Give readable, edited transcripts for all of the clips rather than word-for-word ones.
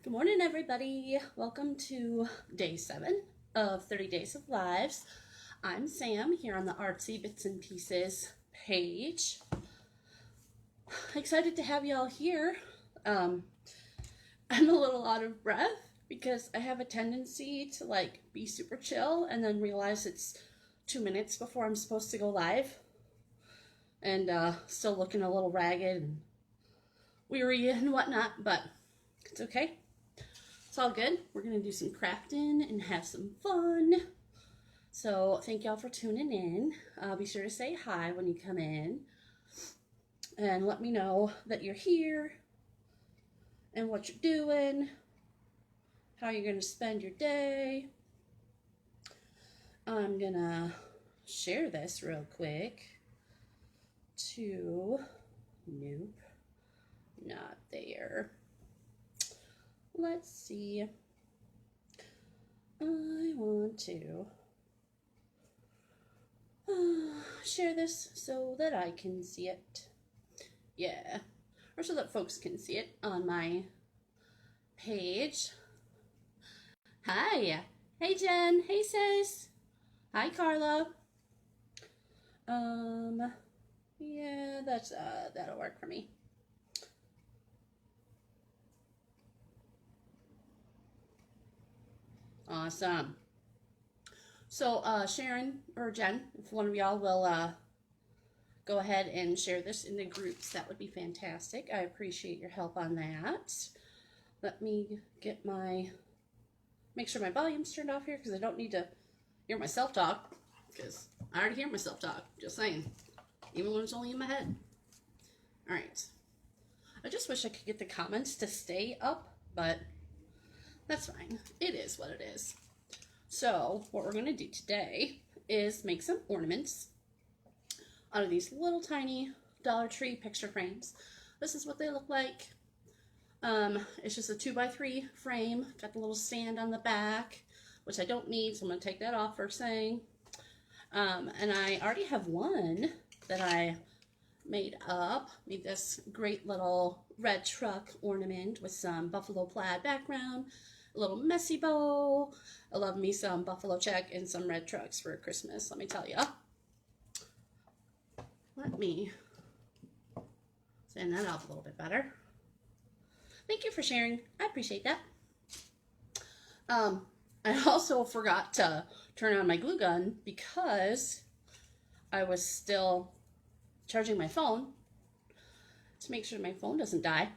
Good morning, everybody. Welcome to day 7 of 30 Days of Lives. I'm Sam here on the Artsy Bits and Pieces page. Excited to have you all here. I'm a little out of breath because I have a tendency to be super chill and then realize it's 2 minutes before I'm supposed to go live and still looking a little ragged and weary and whatnot, but it's okay. It's all good. We're going to do some crafting and have some fun. So thank y'all for tuning in. Be sure to say hi when you come in and let me know that you're here and what you're doing, how you're going to spend your day. I'm going to share this real quick to, nope, not there. Let's see. I want to share this so that I can see it. Yeah. Or so that folks can see it on my page. Hi. Hey, Jen. Hey, sis. Hi, Carla. Yeah, that'll work for me. Awesome. So, Sharon or Jen, if one of y'all will go ahead and share this in the groups, that would be fantastic. I appreciate your help on that. Let me get make sure my volume's turned off here because I don't need to hear myself talk because I already hear myself talk, just saying, even when it's only in my head. All right. I just wish I could get the comments to stay up, but that's fine. It is what it is. So what we're going to do today is make some ornaments out of these little tiny Dollar Tree picture frames. This is what they look like. It's just a 2x3 frame. Got the little stand on the back, which I don't need, so I'm going to take that off first thing. And I already have one that I made up. Made this great little red truck ornament with some buffalo plaid background, a little messy bow. I love me some buffalo check and some red trucks for Christmas, let me tell you. Let me stand that up a little bit better. Thank you for sharing. I appreciate that. I also forgot to turn on my glue gun because I was still charging my phone to make sure my phone doesn't die,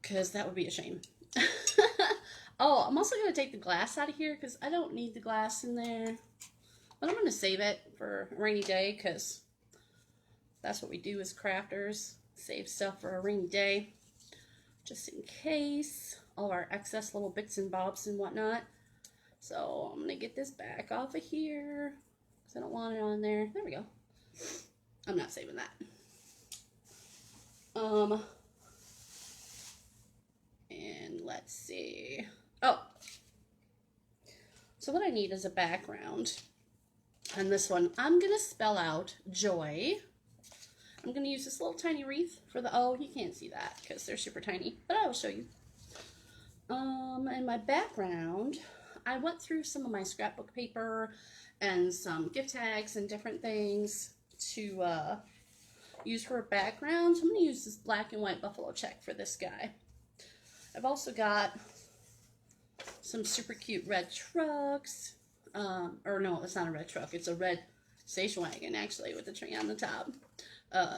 because that would be a shame. Oh, I'm also going to take the glass out of here because I don't need the glass in there. But I'm going to save it for a rainy day because that's what we do as crafters. Save stuff for a rainy day. Just in case. All of our excess little bits and bobs and whatnot. So I'm going to get this back off of here because I don't want it on there. There we go. I'm not saving that. And let's see. Oh, so what I need is a background. On this one, I'm going to spell out joy. I'm going to use this little tiny wreath for the O. You can't see that because they're super tiny, but I will show you. And my background, I went through some of my scrapbook paper and some gift tags and different things to use for a background. So I'm going to use this black and white buffalo check for this guy. I've also got some super cute red trucks. Or no, it's not a red truck. It's a red station wagon, actually, with the tree on the top.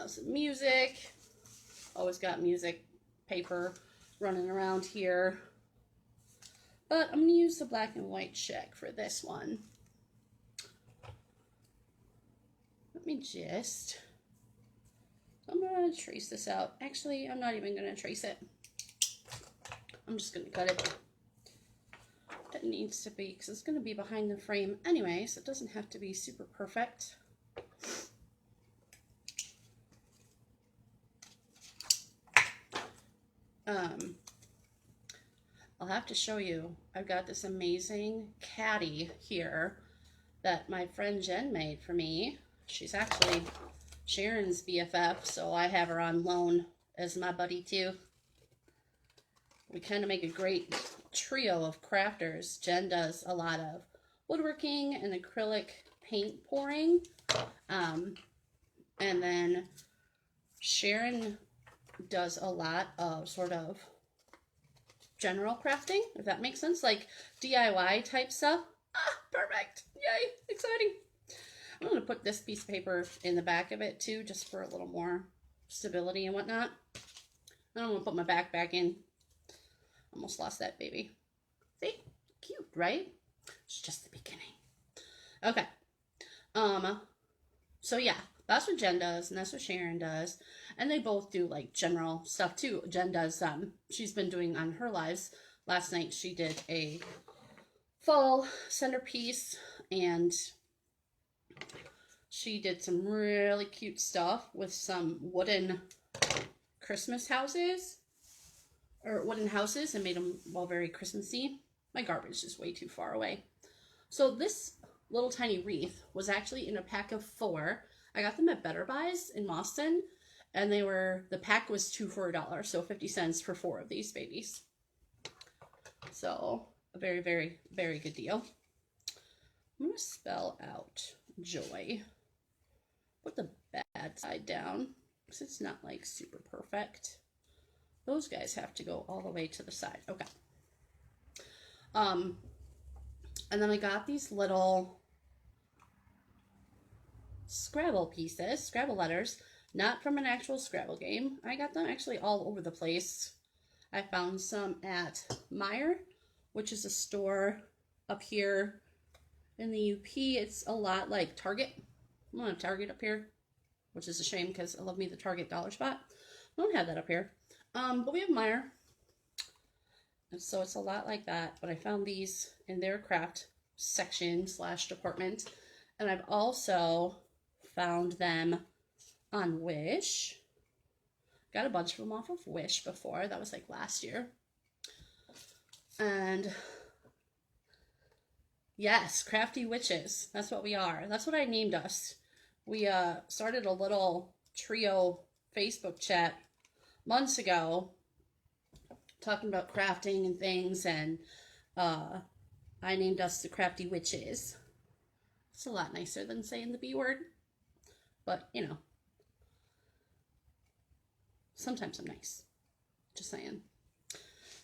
Some music. Always got music paper running around here. But I'm going to use the black and white check for this one. Let me just... I'm going to trace this out. Actually, I'm not even going to trace it. I'm just going to cut it. It needs to be, because it's going to be behind the frame anyway, so it doesn't have to be super perfect. I'll have to show you. I've got this amazing caddy here that my friend Jen made for me. She's actually Sharon's BFF, so I have her on loan as my buddy too. we kind of make a great trio of crafters. Jen does a lot of woodworking and acrylic paint pouring. And then Sharon does a lot of sort of general crafting, if that makes sense, like DIY type stuff. Ah, perfect. Yay, exciting. I'm going to put this piece of paper in the back of it too, just for a little more stability and whatnot. I don't want to put my back back in. Almost lost that baby. See? Cute, right? It's just the beginning. Okay. So yeah, that's what Jen does, and that's what Sharon does. And they both do like general stuff too. Jen does, she's been doing on her lives. Last night she did a fall centerpiece, and she did some really cute stuff with some wooden Christmas houses, or wooden houses, and made them all very Christmassy. My garbage is way too far away. So this little tiny wreath was actually in a pack of 4. I got them at Better Buys in Boston, and the pack was 2 for $1, so 50 cents for 4 of these babies. So a very, very, very good deal. I'm going to spell out joy. Put the bad side down, because it's not like super perfect. Those guys have to go all the way to the side. Okay. And then I got these little Scrabble pieces, Scrabble letters, not from an actual Scrabble game. I got them actually all over the place. I found some at Meijer, which is a store up here in the UP. It's a lot like Target. I don't have Target up here, which is a shame because I love me the Target dollar spot. I don't have that up here. But we have Meijer. And so it's a lot like that. But I found these in their craft section / department. And I've also found them on Wish. Got a bunch of them off of Wish before. That was like last year. And yes, crafty witches. That's what we are. That's what I named us. We started a little trio Facebook chat months ago talking about crafting and things, and I named us the Crafty Witches. It's a lot nicer than saying the B word, but you know, sometimes I'm nice. Just saying.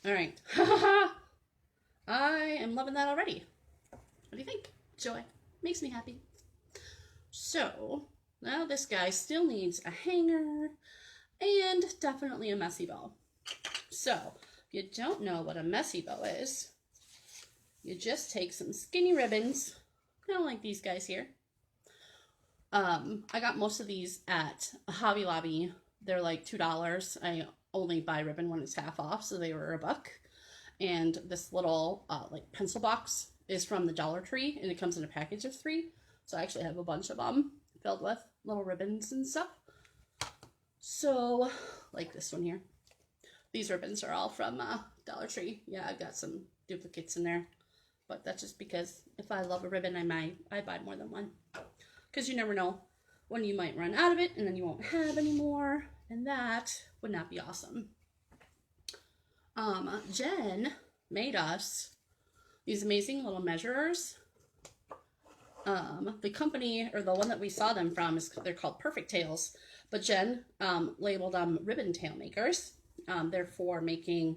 All right. I am loving that already. What do you think? Joy. Makes me happy. So, now this guy still needs a hanger and definitely a messy bow. So, if you don't know what a messy bow is, you just take some skinny ribbons, kind of like these guys here. I got most of these at Hobby Lobby. They're like $2. I only buy ribbon when it's half off, so they were $1. And this little like pencil box is from the Dollar Tree, and it comes in a package of 3. So I actually have a bunch of them filled with little ribbons and stuff. So, like this one here. These ribbons are all from Dollar Tree. Yeah, I've got some duplicates in there. But that's just because if I love a ribbon, I buy more than one. Because you never know when you might run out of it and then you won't have any more. And that would not be awesome. Jen made us these amazing little measurers. The company, or the one that we saw them from, they're called Perfect Tails. But Jen labeled them ribbon tail makers. They're for making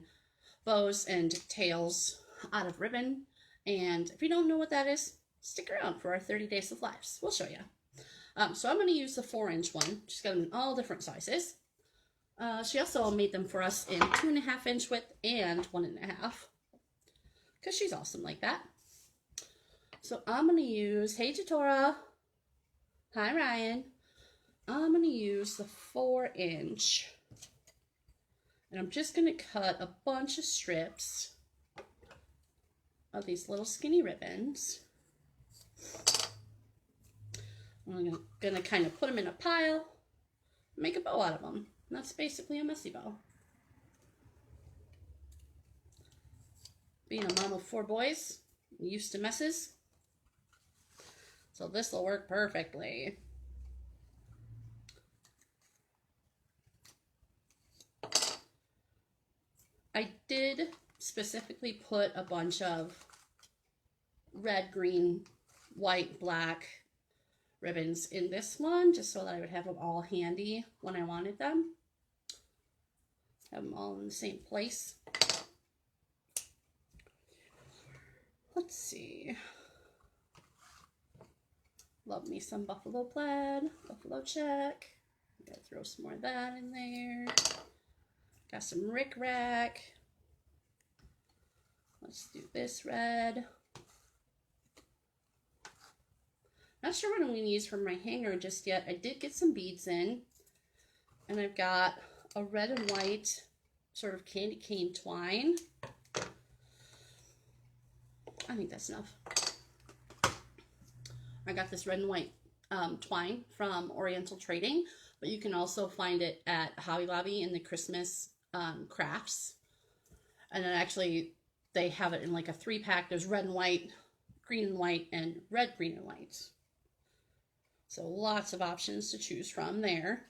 bows and tails out of ribbon. And if you don't know what that is, stick around for our 30 Days of Lives. We'll show you. So I'm going to use the 4-inch one. She's got them in all different sizes. She also made them for us in 2.5-inch width and 1.5. Because she's awesome like that. So I'm going to use, hey Jatora, hi Ryan. I'm going to use the 4-inch. And I'm just going to cut a bunch of strips of these little skinny ribbons. I'm going to kind of put them in a pile, make a bow out of them. And that's basically a messy bow. Being a mom of 4 boys, I'm used to messes. So this will work perfectly. I did specifically put a bunch of red, green, white, black ribbons in this one just so that I would have them all handy when I wanted them. Have them all in the same place. Let's see. Love me some buffalo plaid, buffalo check. Gotta throw some more of that in there. Got some rickrack. Let's do this red. Not sure what I'm going to use for my hanger just yet. I did get some beads in. And I've got a red and white sort of candy cane twine. I think that's enough. I got this red and white twine from Oriental Trading, but you can also find it at Hobby Lobby in the Christmas crafts. And then actually they have it in like a 3-pack. There's red and white, green and white, and red, green, and white. So lots of options to choose from there.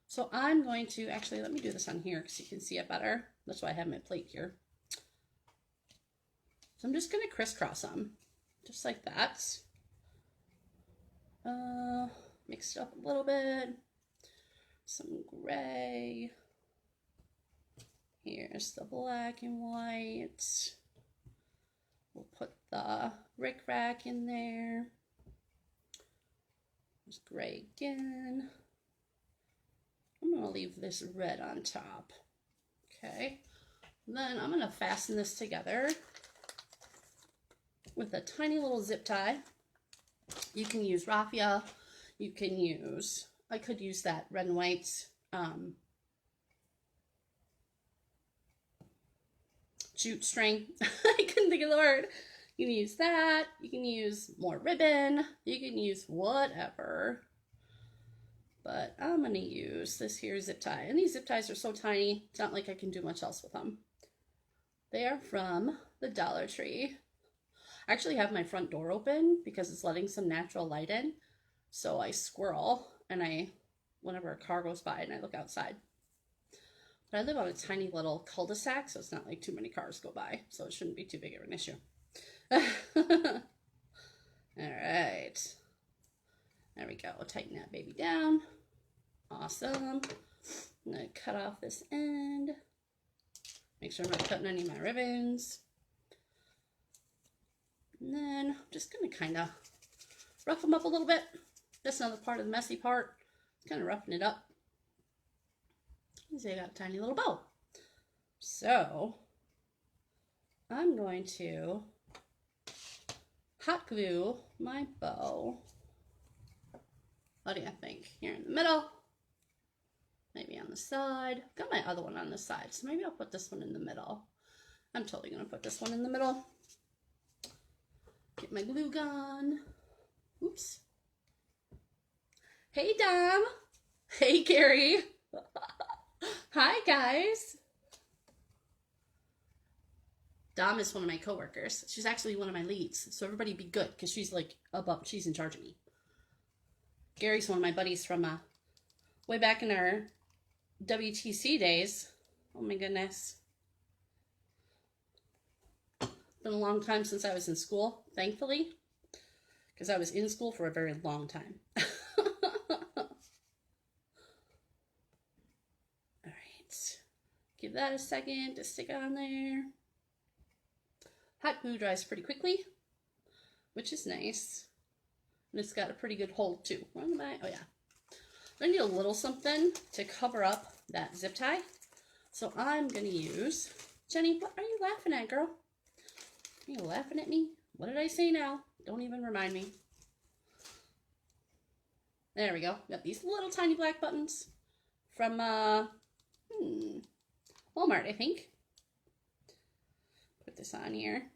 So I'm going to, actually let me do this on here because you can see it better. That's why I have my plate here. So I'm just going to crisscross them, just like that. Mix it up a little bit. Some gray. Here's the black and white. We'll put the rickrack in there. There's gray again. I'm going to leave this red on top. Okay. Then I'm going to fasten this together with a tiny little zip tie. You can use raffia. You can use, I could use that red and white jute string. I couldn't think of the word. You can use that. You can use more ribbon. You can use whatever. But I'm going to use this here zip tie. And these zip ties are so tiny, it's not like I can do much else with them. They are from the Dollar Tree. I actually have my front door open because it's letting some natural light in. So I squirrel and whenever a car goes by and I look outside. But I live on a tiny little cul-de-sac, so it's not like too many cars go by. So it shouldn't be too big of an issue. All right. There we go. Tighten that baby down. Awesome. I'm going to cut off this end. Make sure I'm not cutting any of my ribbons. And then I'm just going to kind of rough them up a little bit. That's another part of the messy part. Kind of roughing it up. See, I got a tiny little bow. So I'm going to hot glue my bow. What do you think? Here in the middle. Maybe on the side. Got my other one on the side, so maybe I'll put this one in the middle. I'm totally going to put this one in the middle. Get my glue gun. Oops. Hey, Dom. Hey, Gary. Hi, guys. Dom is one of my coworkers. She's actually one of my leads, so everybody be good because she's like above. She's in charge of me. Gary's one of my buddies from way back in our WTC days. Oh my goodness. Been a long time since I was in school, thankfully, because I was in school for a very long time. All right. Give that a second to stick on there. Hot glue dries pretty quickly, which is nice. And it's got a pretty good hold too. Where am I? Oh yeah. I need a little something to cover up that zip tie. So I'm going to use, Jenny, what are you laughing at, girl? Are you laughing at me? What did I say now? Don't even remind me. There we go. Got these little tiny black buttons from Walmart, I think. Put this on here.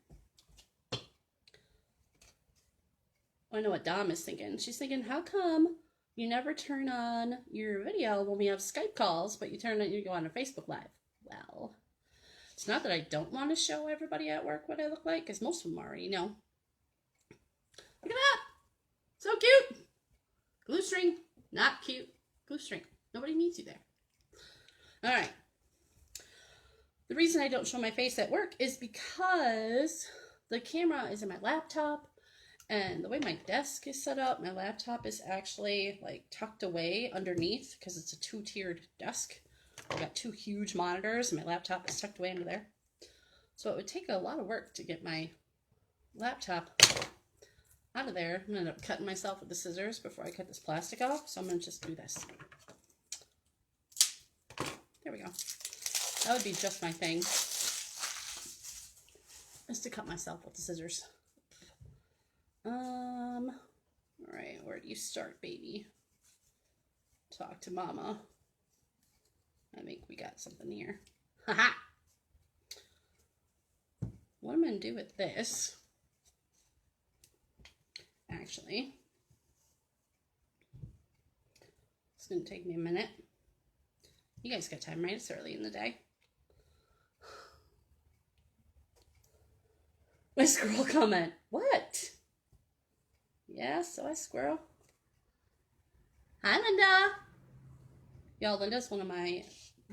I know what Dom is thinking. She's thinking, how come you never turn on your video when we have Skype calls, but you go on a Facebook Live? Well, it's not that I don't want to show everybody at work what I look like, because most of them already know. Look at that! So cute! Glue string, not cute. Glue string. Nobody needs you there. All right. The reason I don't show my face at work is because the camera is in my laptop, and the way my desk is set up, my laptop is actually like tucked away underneath because it's a 2-tiered desk. I've got 2 huge monitors, and my laptop is tucked away under there. So it would take a lot of work to get my laptop out of there. I'm going to end up cutting myself with the scissors before I cut this plastic off. So I'm going to just do this. There we go. That would be just my thing. Is to cut myself with the scissors. All right, where do you start, baby? Talk to mama. I think we got something here. Haha! What I'm going to do with this, actually, it's going to take me a minute. You guys got time, right? It's early in the day. My squirrel comment. What? Yeah, so I squirrel. Hi, Linda. Y'all, Linda's one of my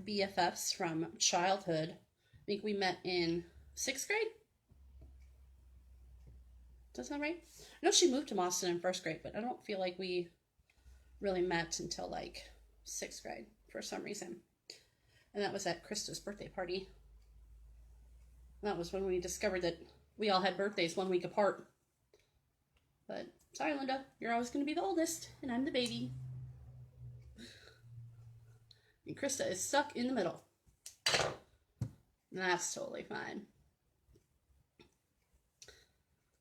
BFFs from childhood. I think we met in 6th grade. Does that sound right? I know she moved to Boston in 1st grade, but I don't feel like we really met until like 6th grade for some reason. And that was at Krista's birthday party. And that was when we discovered that we all had birthdays 1 week apart. But sorry, Linda, you're always going to be the oldest, and I'm the baby. And Krista is stuck in the middle. And that's totally fine.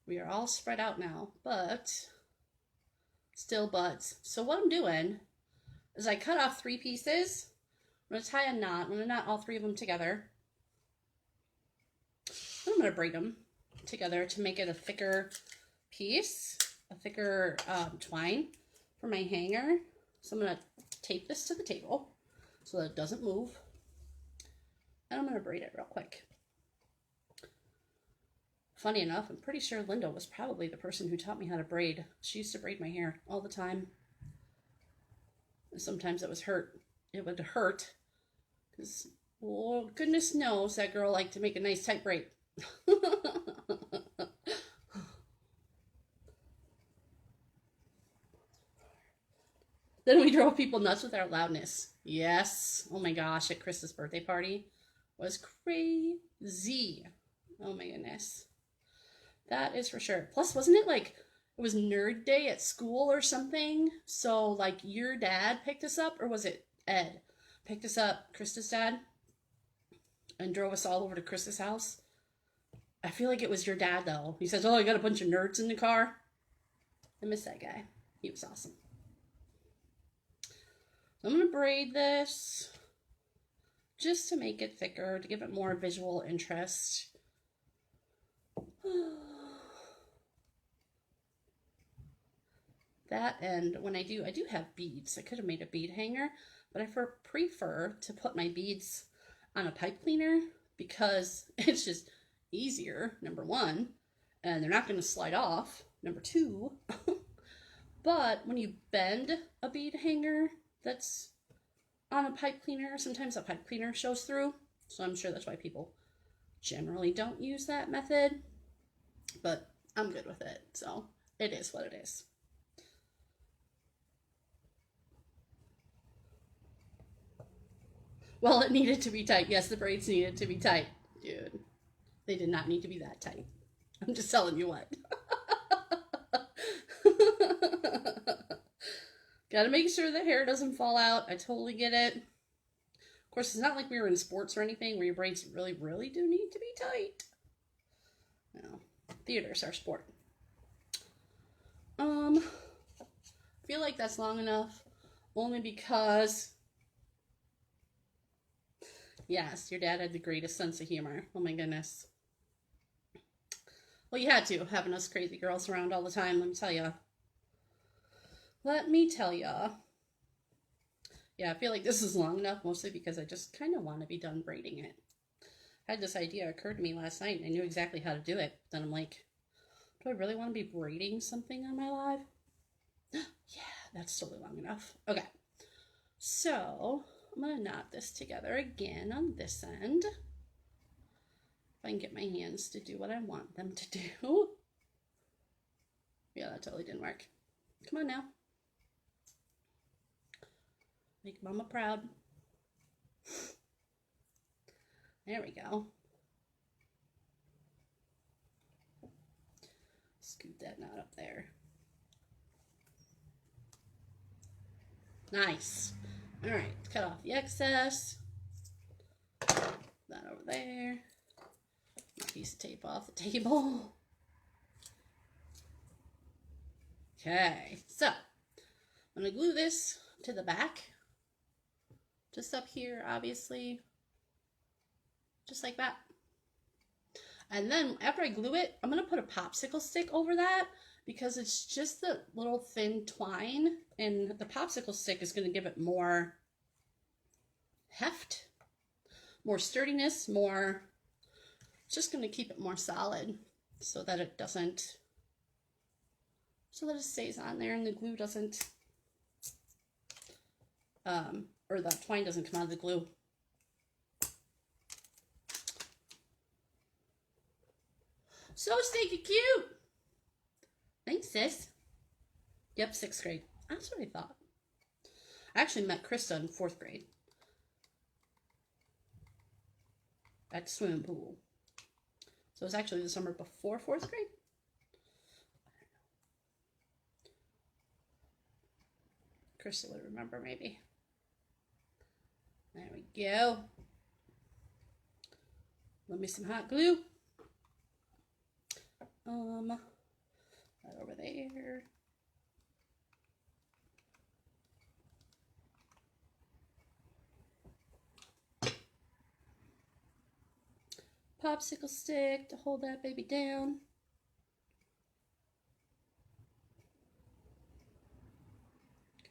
We are all spread out now, but still buds. So what I'm doing is I cut off 3 pieces. I'm going to tie a knot. I'm going to knot all 3 of them together. And I'm going to braid them together to make it a thicker piece, a thicker twine for my hanger. So I'm going to tape this to the table so that it doesn't move. And I'm going to braid it real quick. Funny enough, I'm pretty sure Linda was probably the person who taught me how to braid. She used to braid my hair all the time. And sometimes it would hurt. Because, well, goodness knows that girl liked to make a nice tight braid. Then we drove people nuts with our loudness. Yes. Oh my gosh, at Krista's birthday party was crazy. Oh my goodness. That is for sure. Plus, wasn't it like it was nerd day at school or something? So like your dad picked us up, or was it Ed picked us up, Krista's dad, and drove us all over to Krista's house? I feel like it was your dad though. He says, "Oh, I got a bunch of nerds in the car." I miss that guy. He was awesome. I'm going to braid this just to make it thicker, to give it more visual interest. That, and when I do have beads. I could have made a bead hanger, but I prefer to put my beads on a pipe cleaner because it's just easier, number 1, and they're not going to slide off, number 2. But when you bend a bead hanger that's on a pipe cleaner, sometimes a pipe cleaner shows through. So I'm sure that's why people generally don't use that method. But I'm good with it. So it is what it is. Well, it needed to be tight. Yes, the braids needed to be tight. Dude, they did not need to be that tight. I'm just telling you what. Gotta make sure the hair doesn't fall out. I totally get it. Of course, it's not like we were in sports or anything where your braids really, really do need to be tight. No, theater's our sport. I feel like that's long enough only because, yes, your dad had the greatest sense of humor. Oh my goodness. Well, you had to, having us crazy girls around all the time, let me tell you. Let me tell ya. Yeah, I feel like this is long enough, mostly because I just kind of want to be done braiding it. I had this idea occurred to me last night, and I knew exactly how to do it. Then I'm like, do I really want to be braiding something on my live? Yeah, that's totally long enough. Okay, so I'm going to knot this together again on this end. I can get my hands to do what I want them to do. Yeah, that totally didn't work. Come on now. Make Mama proud. There we go. Scoot that knot up there. Nice. All right, cut off the excess. That over there. Piece of tape off the table. Okay, so I'm going to glue this to the back. Just up here, obviously. Just like that. And then after I glue it, I'm going to put a popsicle stick over that because it's just the little thin twine, and the popsicle stick is going to give it more heft, more sturdiness, more, it's just going to keep it more solid so that it doesn't, so that it stays on there and the glue doesn't, or the twine doesn't come out of the glue. So stinky cute. Thanks, sis. Yep, 6th grade. That's what I thought. I actually met Krista in 4th grade. At the swimming pool. So it was actually the summer before 4th grade. Krista would remember maybe. There we go. Let me some hot glue. Right over there. Popsicle stick to hold that baby down.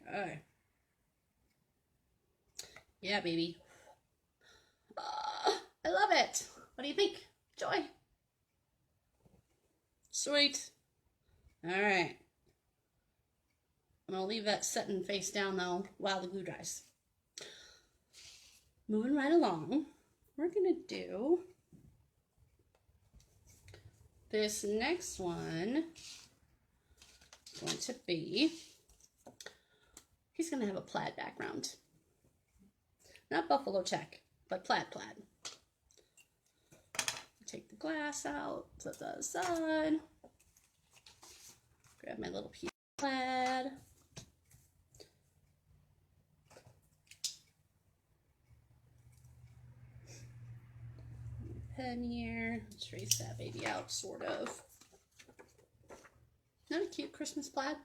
Okay. Yeah, baby. I love it. What do you think? Joy? Sweet. All right. I'm going to leave that setting face down, though, while the glue dries. Moving right along, we're going to do this next one. It's going to be, he's going to have a plaid background. Not buffalo check, but plaid. Take the glass out, set that aside. Grab my little piece of plaid. Pen here. Trace that baby out, sort of. Not a cute Christmas plaid?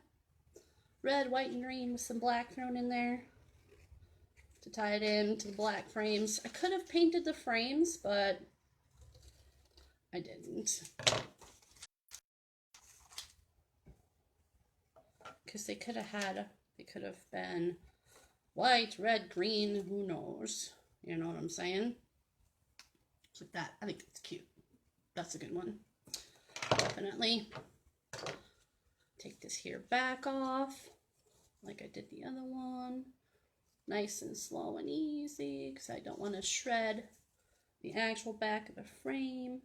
Red, white, and green with some black thrown in there to tie it in to the black frames. I could have painted the frames, but I didn't. Because they could have been white, red, green, who knows? You know what I'm saying? It's like that. I think it's cute. That's a good one. Definitely. Take this here back off, like I did the other one. Nice and slow and easy, because I don't want to shred the actual back of the frame.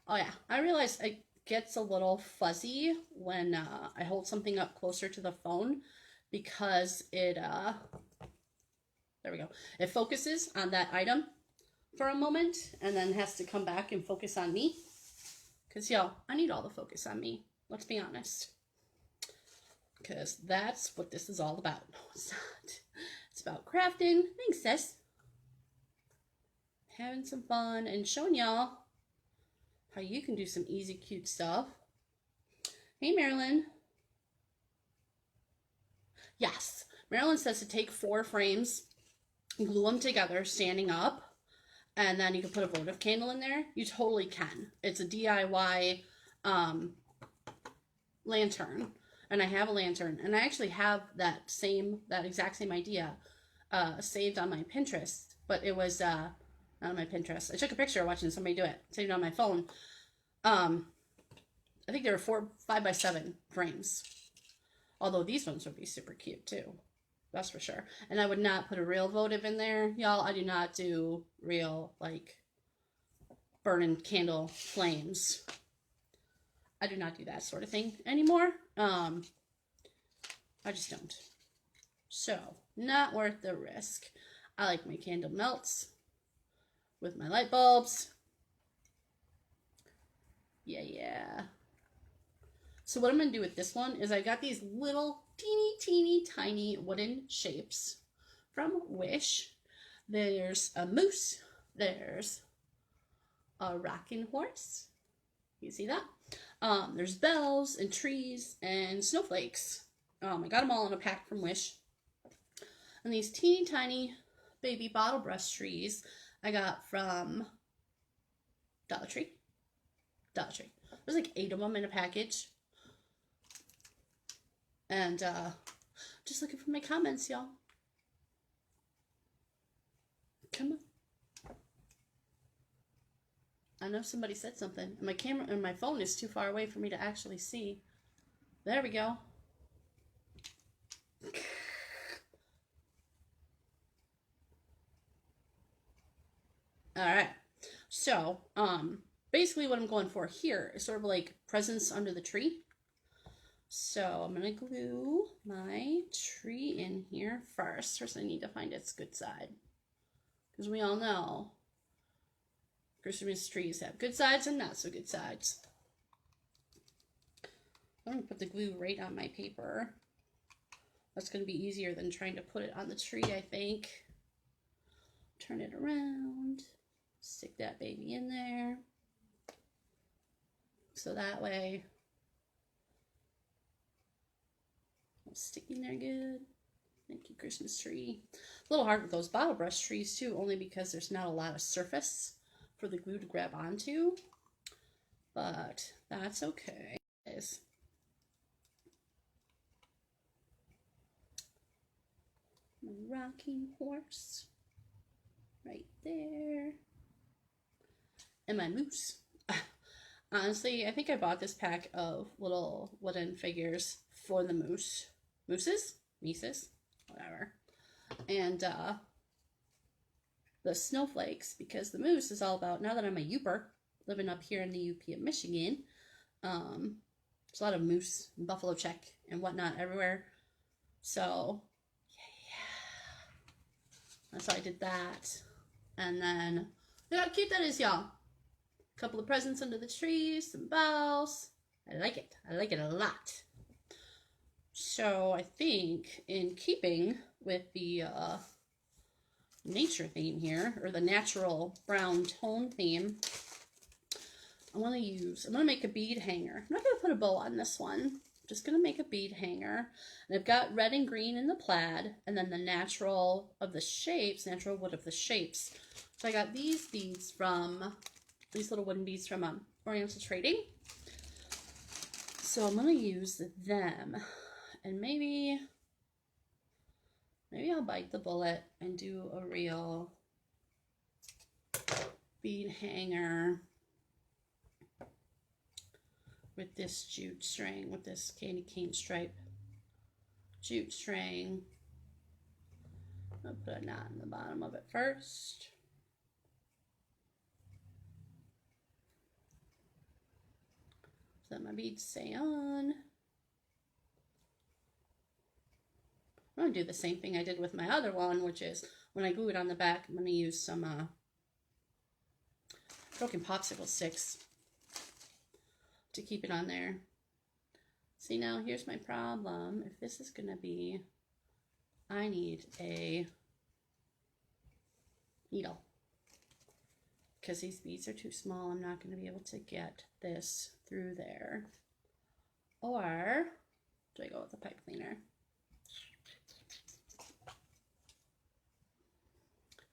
Oh yeah, I realize it gets a little fuzzy when I hold something up closer to the phone because it, there we go. It focuses on that item for a moment and then has to come back and focus on me. Because, yo, I need all the focus on me. Let's be honest. Because that's what this is all about. No, it's not. It's about crafting. Thanks, sis. Having some fun and showing y'all how you can do some easy, cute stuff. Hey, Marilyn. Yes. Marilyn says to take 4 frames, glue them together, standing up, and then you can put a votive candle in there. You totally can. It's a DIY lantern. And I have a lantern. And I actually have that exact same idea saved on my Pinterest. But it was not on my Pinterest. I took a picture watching somebody do it. Saved it on my phone. I think there were 5x7 frames. Although these ones would be super cute too. That's for sure. And I would not put a real votive in there. Y'all, I do not do real, like, burning candle flames. I do not do that sort of thing anymore. I just don't. So, not worth the risk. I like my candle melts with my light bulbs. Yeah. So what I'm going to do with this one is I got these little teeny tiny wooden shapes from Wish. There's a moose. There's a rocking horse. You see that? There's bells and trees and snowflakes. I got them all in a pack from Wish. And these teeny tiny baby bottle brush trees I got from Dollar Tree. There's like 8 of them in a package. And just looking for my comments, y'all. Come on. I know somebody said something. And my camera and my phone is too far away for me to actually see. There we go. Alright. So, basically what I'm going for here is sort of like presents under the tree. So I'm going to glue my tree in here first. First I need to find its good side. Because we all know Christmas trees have good sides and not so good sides. I'm going to put the glue right on my paper. That's going to be easier than trying to put it on the tree, I think. Turn it around. Stick that baby in there. So that way it's sticking there good. Thank you, Christmas tree. A little hard with those bottle brush trees too, only because there's not a lot of surface for the glue to grab onto. But that's okay. My rocking horse. Right there. And my moose. Honestly, I think I bought this pack of little wooden figures for the moose. Mises? Whatever. And the snowflakes, because the moose is all about, now that I'm a Youper, living up here in the UP of Michigan, there's a lot of moose and buffalo check and whatnot everywhere. So, yeah. So I did that. And then, look how cute that is, y'all. A couple of presents under the trees, some bells. I like it. I like it a lot. So I think in keeping with the nature theme here, or the natural brown tone theme, I'm going to make a bead hanger. I'm not going to put a bow on this one. I'm just going to make a bead hanger. And I've got red and green in the plaid, and then the natural wood of the shapes. So I got these beads from, these little wooden beads from Oriental Trading. So I'm going to use them. And maybe I'll bite the bullet and do a real bead hanger with this jute string, with this candy cane stripe jute string. I'll put a knot in the bottom of it first. So that my beads stay on. I'm going to do the same thing I did with my other one, which is when I glue it on the back, I'm going to use some broken popsicle sticks to keep it on there. See, now here's my problem. If this is going to be, I need a needle. Because these beads are too small, I'm not going to be able to get this through there. Or do I go with a pipe cleaner?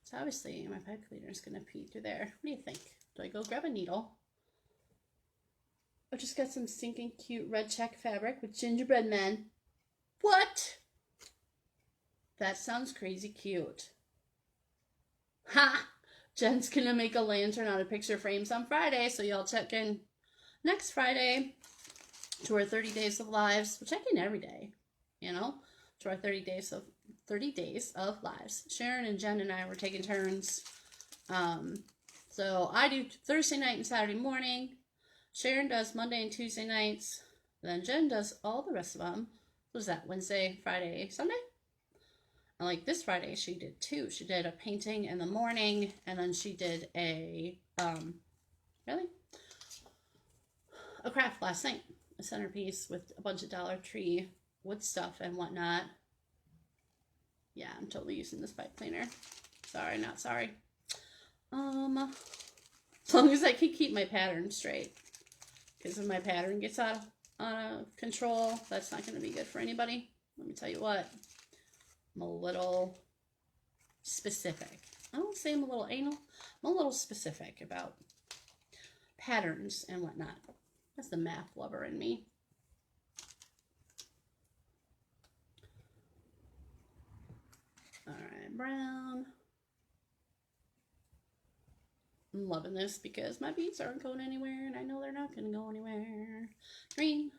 So obviously my pipe cleaner is going to pee through there. What do you think? Do I go grab a needle? I just got some stinking cute red check fabric with gingerbread men. What? That sounds crazy cute. Ha! Jen's going to make a lantern out of picture frames on Friday, so y'all check in next Friday to our 30 days of lives. We'll check in every day, you know, to our 30 days of lives. Sharon and Jen and I were taking turns So I do Thursday night and Saturday morning. Sharon does Monday and Tuesday nights. Then Jen does all the rest of them. What was that? Wednesday, Friday, Sunday? And like this Friday, she did two. She did a painting in the morning, and then she did a craft last night. A centerpiece with a bunch of Dollar Tree wood stuff and whatnot. Yeah, I'm totally using this pipe cleaner. Sorry, not sorry. As long as I can keep my pattern straight. Because if my pattern gets out of control, that's not going to be good for anybody. Let me tell you what. I'm a little specific. I don't say I'm a little anal. I'm a little specific about patterns and whatnot. That's the math lover in me. All right, brown. I'm loving this because my beads aren't going anywhere, and I know they're not going to go anywhere. Green.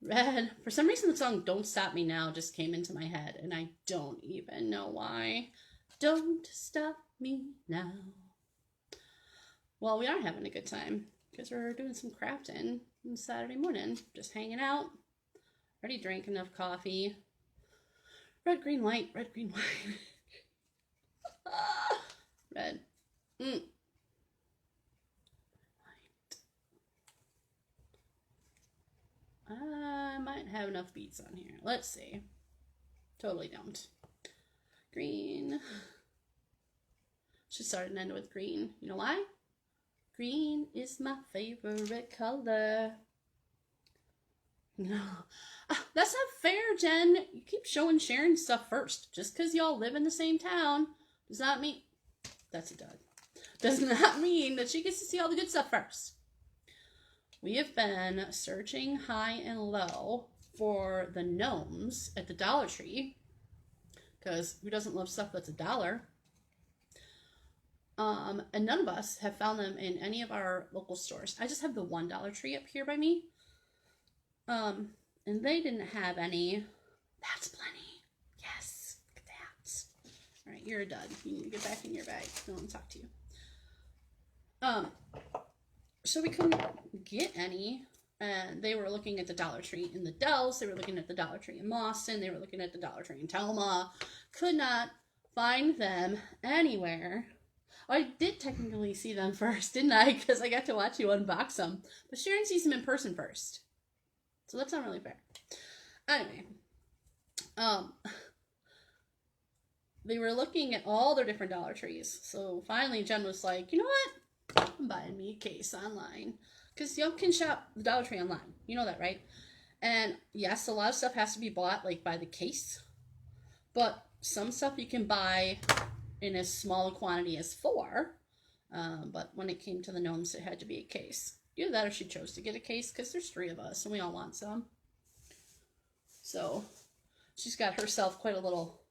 Red. For some reason, the song Don't Stop Me Now just came into my head, and I don't even know why. Don't stop me now. Well, we are having a good time because we're doing some crafting on Saturday morning. Just hanging out. Already drank enough coffee. Red, green, white. Red, green, white. Red. White. I might have enough beads on here. Let's see. Totally don't. Green. Should start and end with green. You know why? Green is my favorite color. No. That's not fair, Jen. You keep showing Sharon stuff first. Just because y'all live in the same town does not mean... That's a dud. Does not mean that she gets to see all the good stuff first. We have been searching high and low for the gnomes at the Dollar Tree. Because who doesn't love stuff that's $1? And none of us have found them in any of our local stores. I just have the one Dollar Tree up here by me. And they didn't have any. That's plenty. Yes. Look at that. All right, you're a dud. You need to get back in your bag. No one talk to you. So we couldn't get any. And they were looking at the Dollar Tree in the Dells. They were looking at the Dollar Tree in Boston. They were looking at the Dollar Tree in Thelma. Could not find them anywhere. I did technically see them first, didn't I? Because I got to watch you unbox them. But Sharon sees them in person first. So that's not really fair. Anyway. They were looking at all their different Dollar Trees. So finally Jen was like, you know what? I'm buying me a case online. Because y'all can shop the Dollar Tree online. You know that, right? And yes, a lot of stuff has to be bought like by the case. But some stuff you can buy in as small a quantity as 4. But when it came to the gnomes, it had to be a case. Either that or she chose to get a case because there's 3 of us and we all want some. So she's got herself quite a little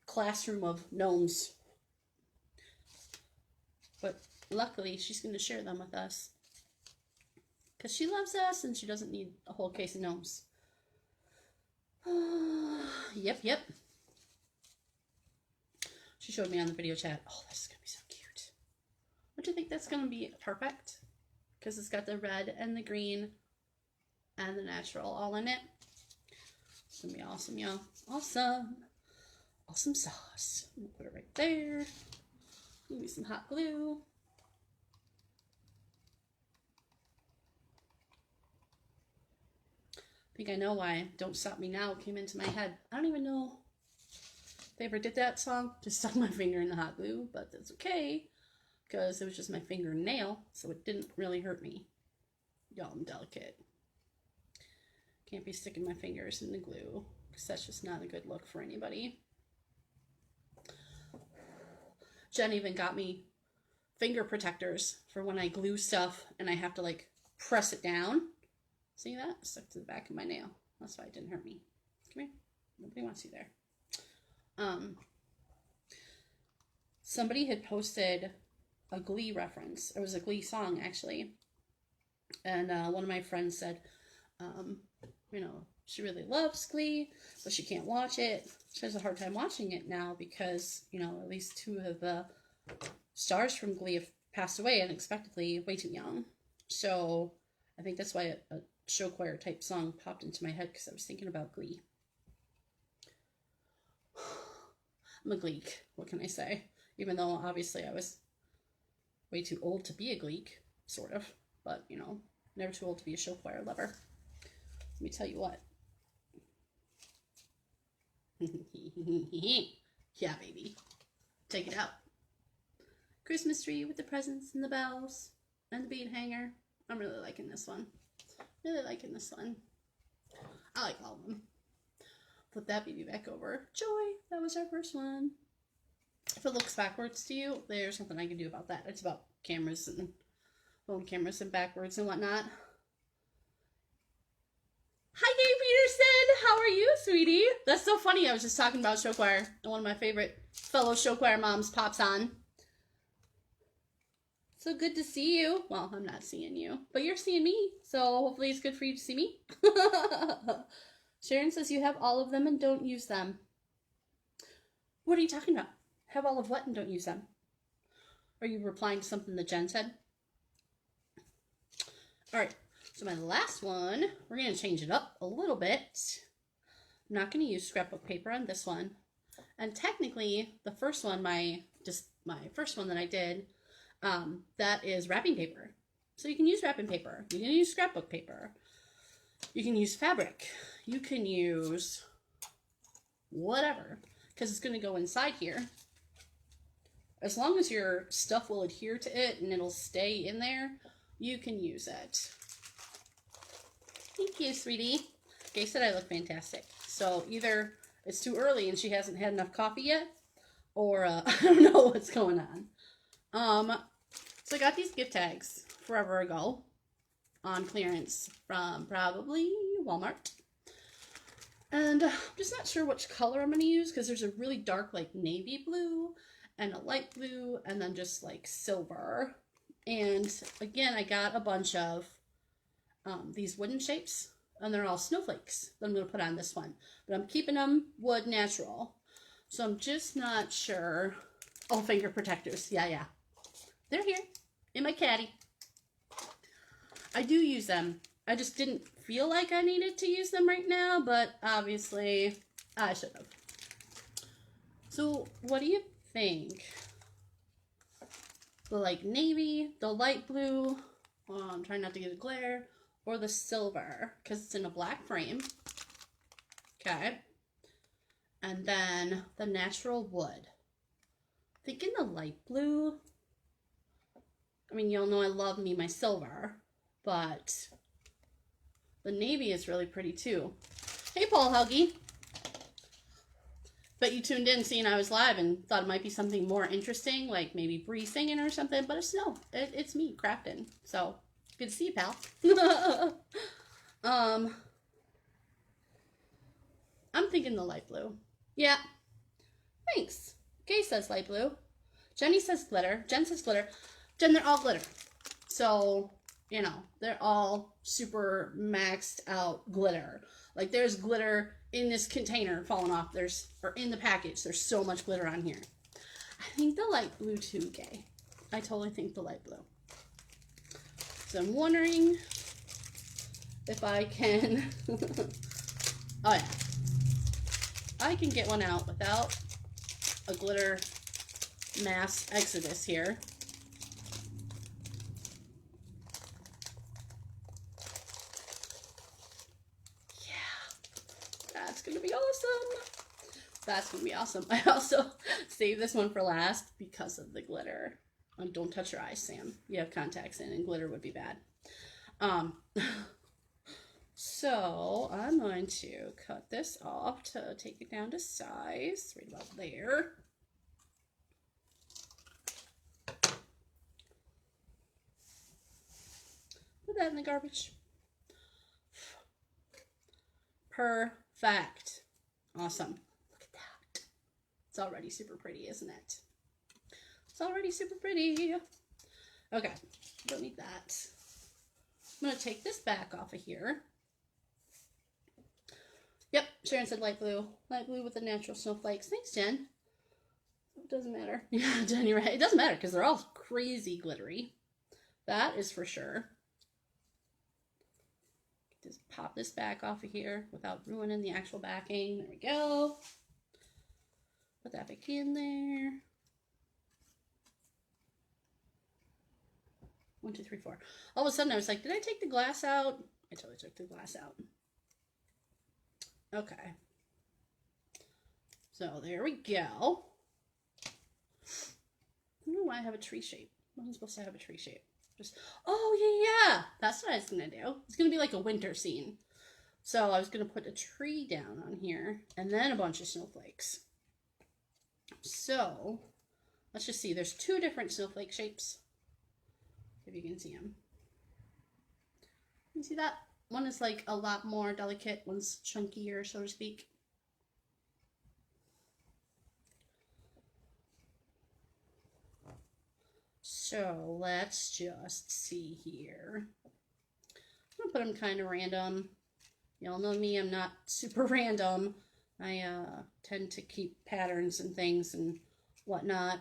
classroom of gnomes. But luckily, she's going to share them with us. Because she loves us and she doesn't need a whole case of gnomes. Yep. She showed me on the video chat. Oh, this is going to be so cute. Don't you think that's going to be perfect? Because it's got the red and the green and the natural all in it. It's going to be awesome, y'all. Awesome. Awesome sauce. I'm going to put it right there. Give me some hot glue. I think I know why Don't Stop Me Now came into my head. I don't even know if they ever did that song. Just stuck my finger in the hot glue, but that's okay. Because it was just my fingernail, so it didn't really hurt me. Y'all, I'm delicate. Can't be sticking my fingers in the glue, because that's just not a good look for anybody. Jen even got me finger protectors for when I glue stuff and I have to like press it down. See that? Stuck to the back of my nail. That's why it didn't hurt me. Come here. Nobody wants you there. Somebody had posted a Glee reference. It was a Glee song, actually. And one of my friends said, you know, she really loves Glee, but she can't watch it. She has a hard time watching it now because, you know, at least 2 of the stars from Glee have passed away unexpectedly, way too young. So I think that's why a show choir type song popped into my head, because I was thinking about Glee. I'm a Gleek. What can I say? Even though obviously I was way too old to be a Gleek, sort of. But, you know, never too old to be a show choir lover. Let me tell you what. Yeah, baby. Take it out. Christmas tree with the presents and the bells and the bead hanger. I'm really liking this one. Really liking this one. I like all of them. Flip that baby back over. Joy, that was our first one. If it looks backwards to you, there's nothing I can do about that. It's about cameras and phone cameras and backwards and whatnot. Hi, Gay Peterson. How are you, sweetie? That's so funny. I was just talking about show choir, and one of my favorite fellow show choir moms pops on. So good to see you. Well, I'm not seeing you, but you're seeing me. So hopefully it's good for you to see me. Sharon says you have all of them and don't use them. What are you talking about? Have all of what and don't use them? Are you replying to something that Jen said? All right. So my last one, we're going to change it up a little bit. I'm not going to use scrapbook paper on this one. And technically, the first one, my first one that I did, that is wrapping paper. So you can use wrapping paper. You can use scrapbook paper. You can use fabric. You can use whatever, because it's going to go inside here. As long as your stuff will adhere to it and it'll stay in there, you can use it. Thank you, sweetie. Gay said I look fantastic. So either it's too early and she hasn't had enough coffee yet, or I don't know what's going on. So I got these gift tags forever ago on clearance from probably Walmart. And I'm just not sure which color I'm going to use, because there's a really dark like navy blue and a light blue and then just like silver. And again, I got a bunch of these wooden shapes, and they're all snowflakes that I'm going to put on this one. But I'm keeping them wood natural. So I'm just not sure. Oh, finger protectors. Yeah. They're here in my caddy. I do use them. I just didn't feel like I needed to use them right now, but obviously I should have. So what do you think? The like navy, the light blue, I'm trying not to get a glare, or the silver, because it's in a black frame. Okay. And then the natural wood. Thinking the light blue. I mean, y'all know I love me my silver, but the navy is really pretty too. Hey, Paul Huggy. Bet you tuned in seeing I was live and thought it might be something more interesting, like maybe Bree singing or something, but it's no, it's me crafting. So good to see you, pal. I'm thinking the light blue. Yeah. Thanks. Kay says light blue. Jenny says glitter. Jen says glitter. Jen, they're all glitter. So, you know, they're all super maxed out glitter. Like there's glitter in this container falling off. Or in the package. There's so much glitter on here. I think the light blue too, Gay. I totally think the light blue. So I'm wondering if I can, oh yeah, I can get one out without a glitter mass exodus here. Yeah, that's gonna be awesome. That's gonna be awesome. I also saved this one for last because of the glitter. Don't touch your eyes, Sam. You have contacts in and glitter would be bad. So I'm going to cut this off to take it down to size, right about there. Put that in the garbage. Perfect. Awesome. Look at that. It's already super pretty, isn't it? It's already super pretty. Okay, don't need that. I'm going to take this back off of here. Yep, Sharon said light blue. Light blue with the natural snowflakes. Thanks, Jen. It doesn't matter. Yeah, Jen, you're right. It doesn't matter because they're all crazy glittery. That is for sure. Just pop this back off of here without ruining the actual backing. There we go. Put that back in there. 1, 2, 3, 4. All of a sudden I was like, did I take the glass out? I totally took the glass out. Okay. So there we go. I don't know why I have a tree shape. I wasn't supposed to have a tree shape. Just, oh yeah. That's what I was gonna do. It's gonna be like a winter scene. So I was gonna put a tree down on here and then a bunch of snowflakes. So let's just see. There's 2 different snowflake shapes. If you can see them. You see that? One is like a lot more delicate. One's chunkier, so to speak. So let's just see here. I'm gonna put them kind of random. Y'all know me, I'm not super random. I tend to keep patterns and things and whatnot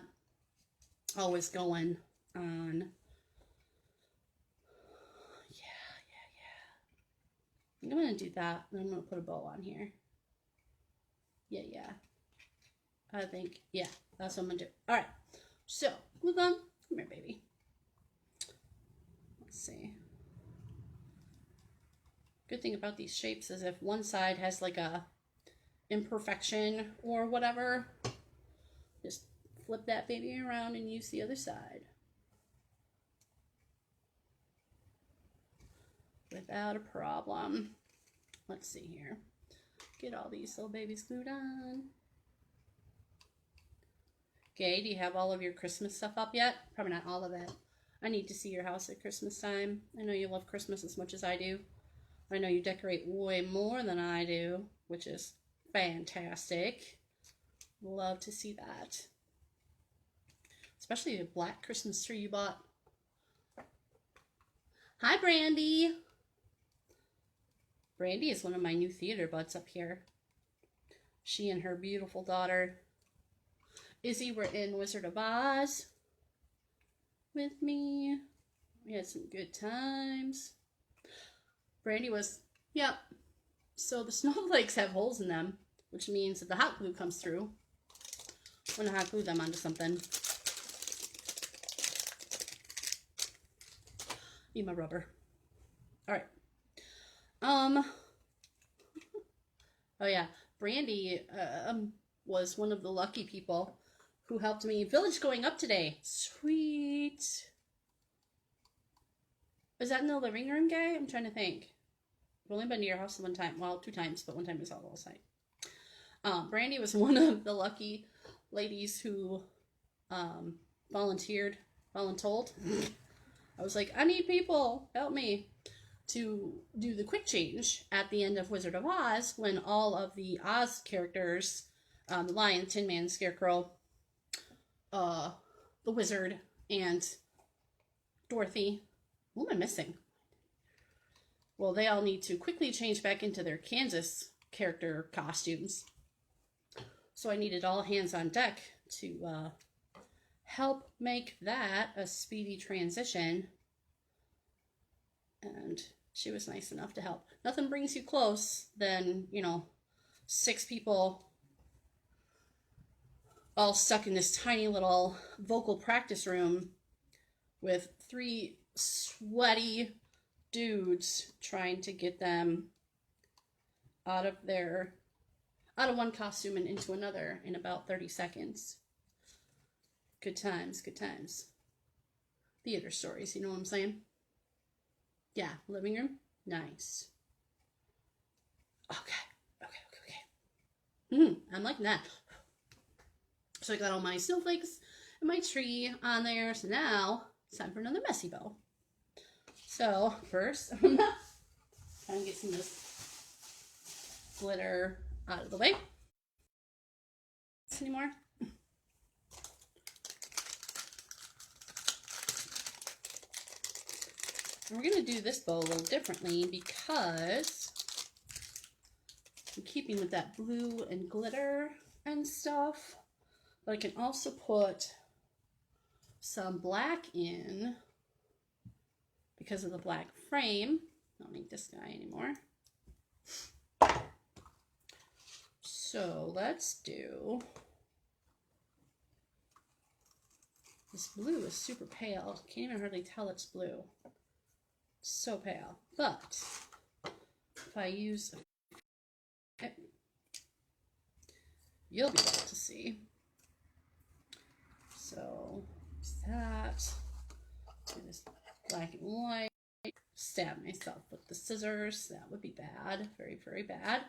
always going on. I'm gonna do that, and I'm gonna put a bow on here. Yeah. I think, yeah, that's what I'm gonna do. All right, so glue gun, come here, baby. Let's see. Good thing about these shapes is if one side has like a imperfection or whatever, just flip that baby around and use the other side. Without a problem. Let's see here. Get all these little babies glued on. Okay, do you have all of your Christmas stuff up yet? Probably not all of it. I need to see your house at Christmas time. I know you love Christmas as much as I do. I know you decorate way more than I do, which is fantastic. Love to see that. Especially the black Christmas tree you bought. Hi, Brandy. Brandy is one of my new theater buds up here. She and her beautiful daughter Izzy were in Wizard of Oz with me. We had some good times. Brandy was, yep. So the snowflakes have holes in them, which means that the hot glue comes through when I hot glue them onto something. Need my rubber. All right. Oh yeah, Brandy was one of the lucky people who helped me village going up today. Sweet. Was that in the living room, Gay? I'm trying to think. I've only been to your house one time. Well, 2 times, but one time was all outside. Brandy was one of the lucky ladies who voluntold. I was like, I need people, help me, to do the quick change at the end of Wizard of Oz when all of the Oz characters, the Lion, Tin Man, Scarecrow, the Wizard, and Dorothy. Who am I missing? Well, they all need to quickly change back into their Kansas character costumes. So I needed all hands on deck to help make that a speedy transition. And she was nice enough to help. Nothing brings you close than, 6 people all stuck in this tiny little vocal practice room with 3 sweaty dudes trying to get them out of one costume and into another in about 30 seconds. Good times, good times. Theater stories, you know what I'm saying? Yeah, living room, nice. Okay. I'm liking that. So I got all my snowflakes and my tree on there. So now it's time for another messy bow. So first, I'm gonna try and get some of this glitter out of the way. Anymore. And we're going to do this bow a little differently because I'm keeping with that blue and glitter and stuff. But I can also put some black in because of the black frame. Don't need this guy anymore. So let's do, this blue is super pale. Can't even hardly tell it's blue. It's so pale. But if I use, you'll be able to see. So that, do this black and white. Stab myself with the scissors. That would be bad. Very, very bad.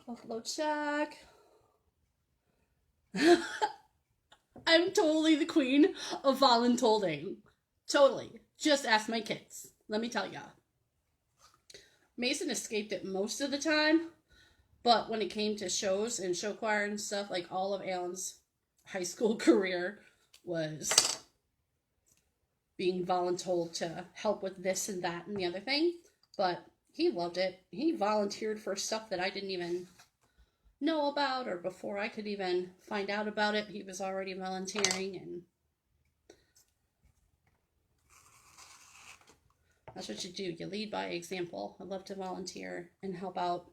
Buffalo check. I'm totally the queen of voluntolding. Totally. Just ask my kids. Let me tell ya. Mason escaped it most of the time, but when it came to shows and show choir and stuff, like all of Alan's high school career was being voluntold to help with this and that and the other thing. But he loved it. He volunteered for stuff that I didn't even know about, or before I could even find out about it, he was already volunteering. And that's what you do. You lead by example. I love to volunteer and help out.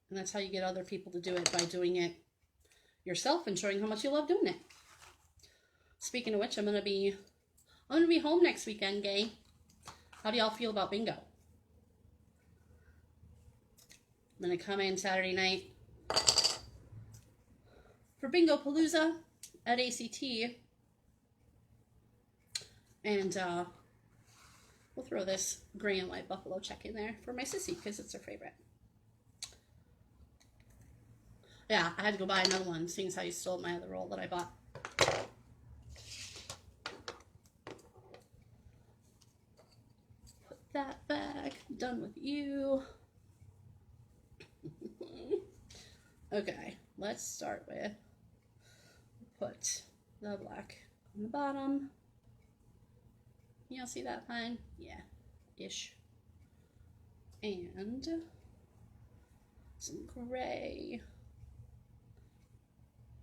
And that's how you get other people to do it, by doing it yourself and showing how much you love doing it. Speaking of which, I'm gonna be home next weekend, Gay. How do y'all feel about bingo? I'm gonna come in Saturday night for Bingo Palooza at ACT, and we'll throw this gray and white buffalo check in there for my sissy because it's her favorite. Yeah, I had to go buy another one, seeing as how you stole my other roll that I bought. Put that back. Done with you. Okay, let's start with, put the black on the bottom. Y'all see that fine? Yeah, ish. And some gray.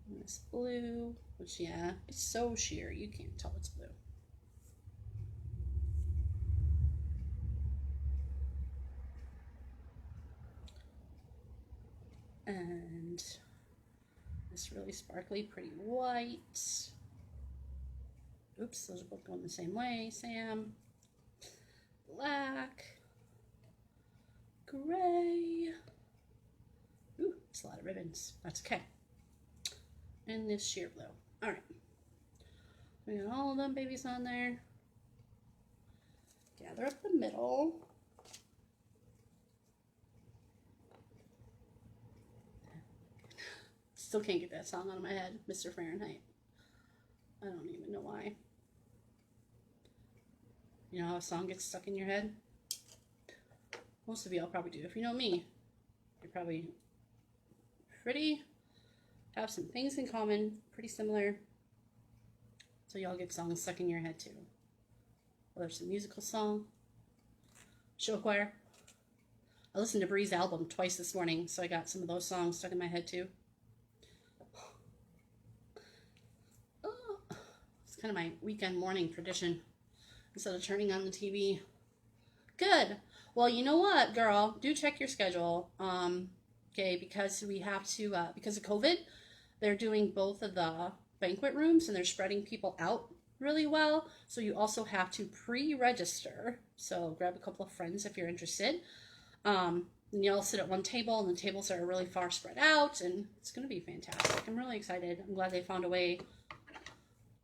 And this blue, which, yeah, it's so sheer, you can't tell it's blue. And this really sparkly, pretty white. Oops, those are both going the same way, Sam. Black. Gray. Ooh, it's a lot of ribbons. That's okay. And this sheer blue. All right. We got all of them babies on there. Gather up the middle. Still can't get that song out of my head, Mr. Fahrenheit. I don't even know why. You know how a song gets stuck in your head? Most of y'all probably do. If you know me, you're probably have some things in common, pretty similar. So y'all get songs stuck in your head too. Whether it's a musical song, show choir. I listened to Bree's album twice this morning, so I got some of those songs stuck in my head too. It's kind of my weekend morning tradition instead of turning on the TV. Good. Well, you know what, girl? Do check your schedule. Okay, because we have to, because of COVID, they're doing both of the banquet rooms and they're spreading people out really well. So you also have to pre-register. So grab a couple of friends if you're interested. And you all sit at one table, and the tables are really far spread out, and it's going to be fantastic. I'm really excited. I'm glad they found a way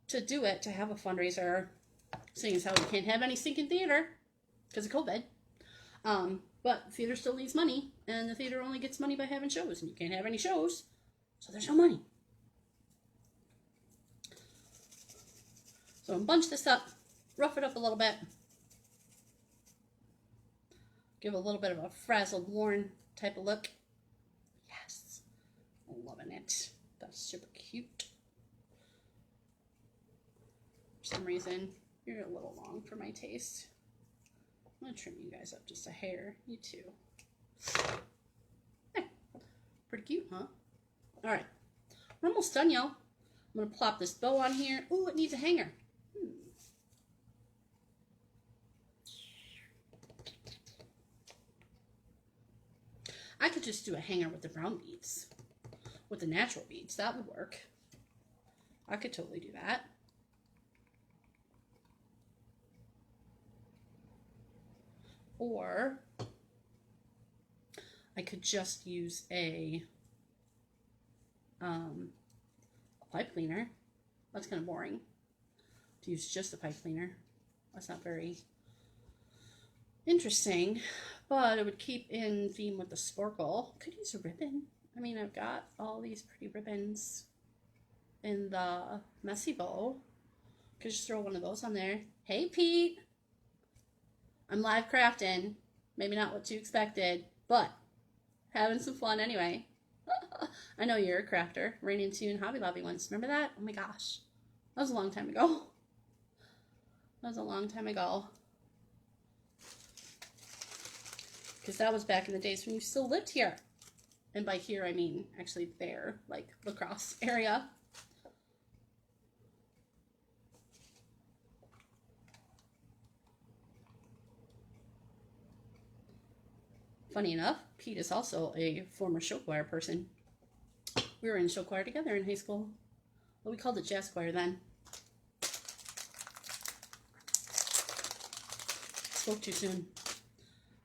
to do it, to have a fundraiser, seeing as how we can't have any stinking theater because of COVID. But theater still needs money, and the theater only gets money by having shows, and you can't have any shows, so there's no money. So I'm bunch this up, rough it up a little bit, give a little bit of a frazzled, worn type of look. Yes, I'm loving it. That's super cute. For some reason, you're a little long for my taste. I'm gonna trim you guys up just a hair. You too. Hey, pretty cute, huh? All right, we're almost done, y'all. I'm gonna plop this bow on here. Ooh, it needs a hanger. I could just do a hanger with the brown beads, with the natural beads. That would work. I could totally do that. Or I could just use a pipe cleaner. That's kind of boring to use just a pipe cleaner. That's not very interesting, but it would keep in theme with the sparkle. Could use a ribbon. I mean, I've got all these pretty ribbons in the messy bow. Could just throw one of those on there. Hey, Pete. I'm live crafting. Maybe not what you expected, but having some fun anyway. I know you're a crafter. Ran into you in Hobby Lobby once. Remember that? Oh my gosh. That was a long time ago. That was a long time ago. Because that was back in the days when you still lived here. And by here, I mean actually there, like La Crosse area. Funny enough, Pete is also a former show choir person. We were in show choir together in high school. Well, we called it jazz choir then. Spoke too soon.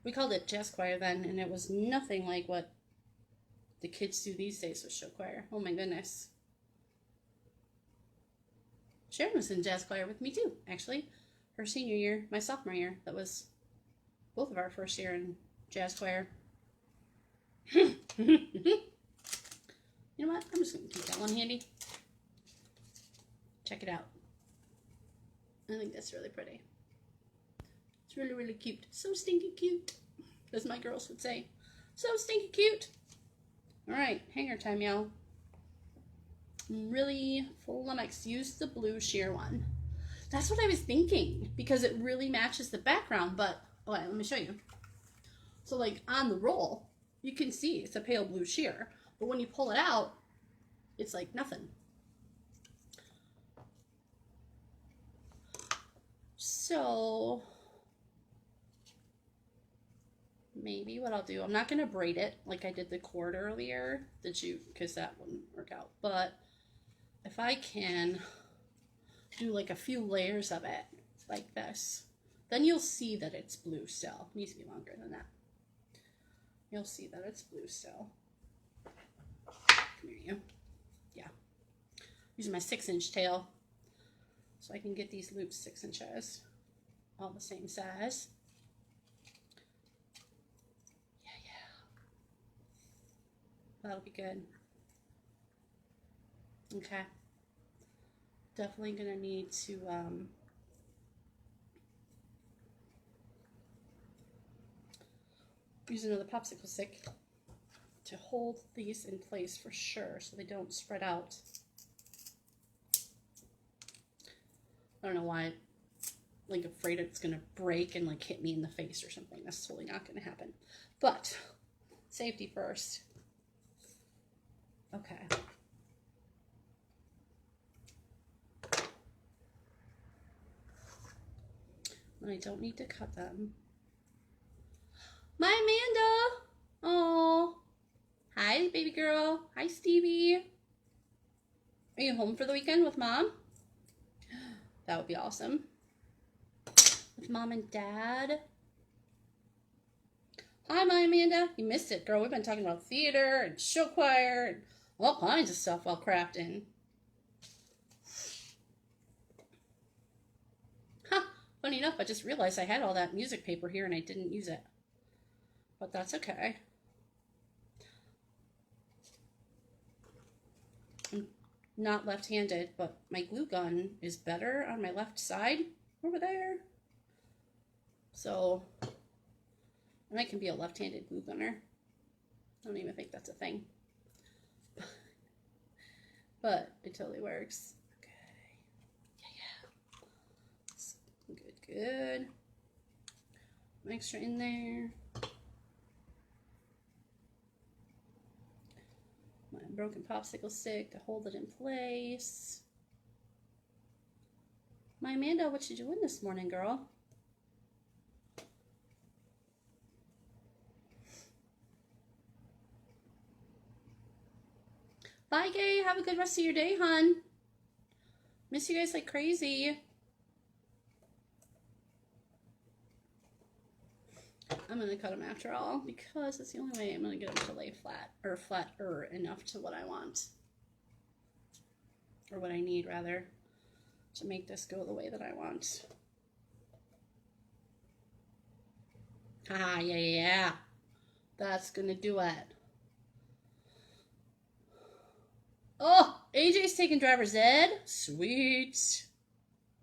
We called it jazz choir then, and it was nothing like what the kids do these days with show choir. Oh my goodness. Sharon was in jazz choir with me too, actually. Her senior year, my sophomore year. That was both of our first year in jazz choir. You know what? I'm just going to keep that one handy. Check it out. I think that's really pretty. It's really, really cute. So stinky cute, as my girls would say. So stinky cute. All right, hanger time, y'all. Really flummoxed. Use the blue sheer one. That's what I was thinking, because it really matches the background, but, oh, wait, let me show you. So, like, on the roll, you can see it's a pale blue sheer, but when you pull it out, it's like nothing. So, maybe what I'll do, I'm not going to braid it like I did the cord earlier, the jute, because that wouldn't work out. But if I can do like a few layers of it, like this, then you'll see that it's blue still. It needs to be longer than that. You'll see that it's blue still. Come here, you. Yeah. Using my 6-inch tail, so I can get these loops 6 inches, all the same size. That'll be good. Okay. Definitely gonna need to use another popsicle stick to hold these in place for sure so they don't spread out. I don't know why I'm like afraid it's gonna break and like hit me in the face or something. That's totally not gonna happen. But safety first. Okay. And I don't need to cut them. My Amanda! Oh, hi, baby girl. Hi, Stevie. Are you home for the weekend with Mom? That would be awesome. With Mom and Dad. Hi, my Amanda. You missed it, girl. We've been talking about theater and show choir and all kinds of stuff while crafting. Huh. Funny enough, I just realized I had all that music paper here and I didn't use it. But that's okay. I'm not left-handed, but my glue gun is better on my left side over there. So, and I can be a left-handed glue gunner. I don't even think that's a thing. But it totally works. Okay. Yeah. Good, good. extra in there. My broken popsicle stick to hold it in place. My Amanda, what you doing this morning, girl? Bye, Gay. Have a good rest of your day, hon. Miss you guys like crazy. I'm going to cut them after all because it's the only way I'm going to get them to lay flat or flatter enough to what I want. Or what I need, rather, to make this go the way that I want. Ah, yeah. That's going to do it. Oh, AJ's taking driver's ed. Sweet.